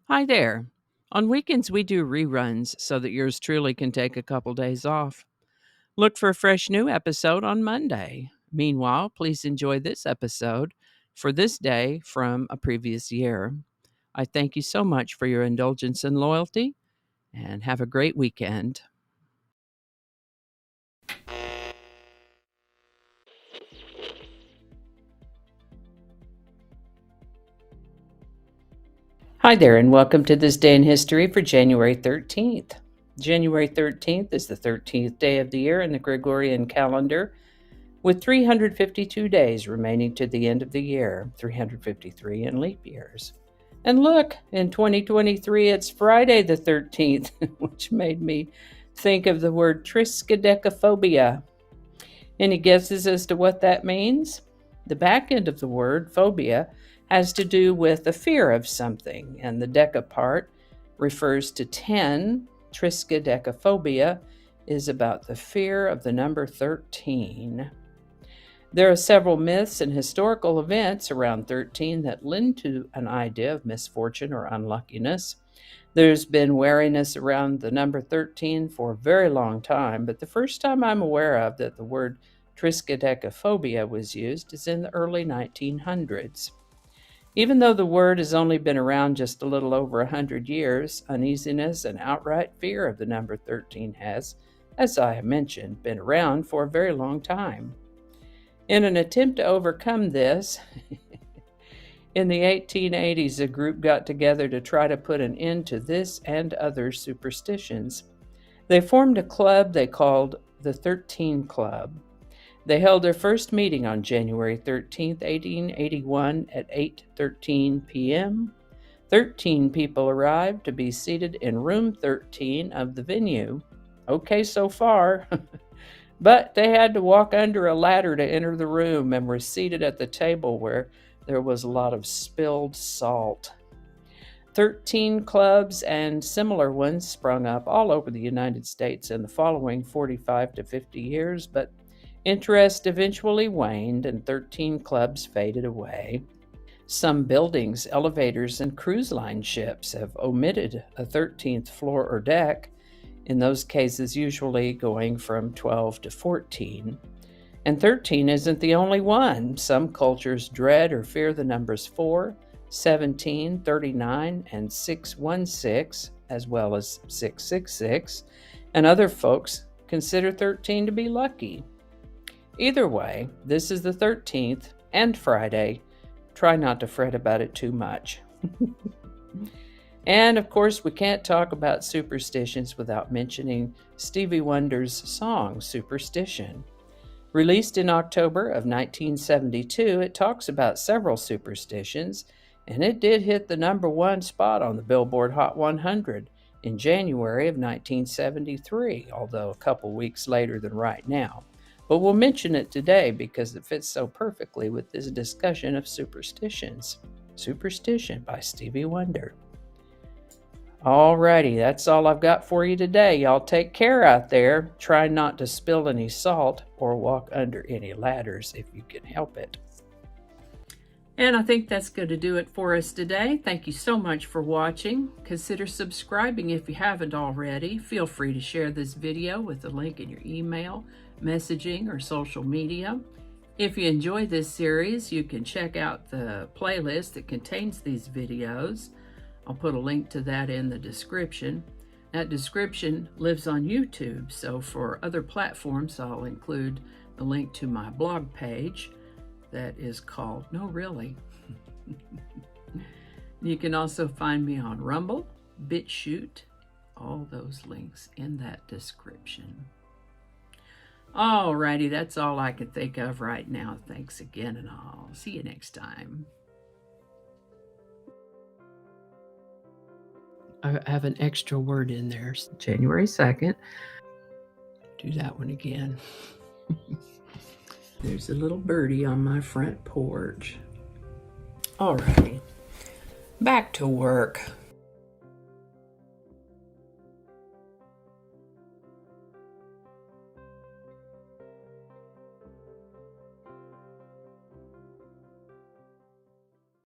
Hi there. On weekends, we do reruns so that yours truly can take a couple days off. Look for a fresh new episode on Monday. Meanwhile, please enjoy this episode for this day from a previous year. I thank you so much for your indulgence and loyalty, and have a great weekend. Hi there, and welcome to this day in history for January 13th. January 13th is the 13th day of the year in the Gregorian calendar, with 352 days remaining to the end of the year, 353 in leap years. And look, in 2023, it's Friday the 13th, which made me think of the word triskaidekaphobia. Any guesses as to what that means? The back end of the word, phobia, has to do with a fear of something, and the deca part refers to 10. Triskaidekaphobia is about the fear of the number 13. There are several myths and historical events around 13 that lend to an idea of misfortune or unluckiness. There's been wariness around the number 13 for a very long time, but the first time I'm aware of that the word triskaidekaphobia was used is in the early 1900s. Even though the word has only been around just a little over 100 years, uneasiness and outright fear of the number 13 has, as I have mentioned, been around for a very long time. In an attempt to overcome this, in the 1880s, a group got together to try to put an end to this and other superstitions. They formed a club they called the 13 Club. They held their first meeting on January 13, 1881 at 8:13 p.m. 13 people arrived to be seated in room 13 of the venue. Okay so far. But they had to walk under a ladder to enter the room and were seated at the table where there was a lot of spilled salt. 13 clubs and similar ones sprung up all over the United States in the following 45 to 50 years, but interest eventually waned and 13 clubs faded away. Some buildings, elevators, and cruise line ships have omitted a 13th floor or deck, in those cases usually going from 12 to 14. And 13 isn't the only one. Some cultures dread or fear the numbers 4, 17, 39, and 616, as well as 666, and other folks consider 13 to be lucky. Either way, this is the 13th and Friday. Try not to fret about it too much. And of course, we can't talk about superstitions without mentioning Stevie Wonder's song, Superstition. Released in October of 1972, it talks about several superstitions, and it did hit the number one spot on the Billboard Hot 100 in January of 1973, although a couple weeks later than right now. But we'll mention it today because it fits so perfectly with this discussion of superstitions. Superstition by Stevie Wonder. Alrighty, that's all I've got for you today. Y'all take care out there. Try not to spill any salt or walk under any ladders if you can help it. And I think that's going to do it for us today. Thank you so much for watching. Consider subscribing if you haven't already. Feel free to share this video with the link in your email, messaging, or social media. If you enjoy this series, you can check out the playlist that contains these videos. I'll put a link to that in the description. That description lives on YouTube, so for other platforms, I'll include the link to my blog page that is called No Really. You can also find me on Rumble, BitChute, all those links in that description. Alrighty, that's all I can think of right now. Thanks again, and I'll see you next time. I have an extra word in there. January 2nd. Do that one again. There's a little birdie on my front porch. Alrighty, back to work.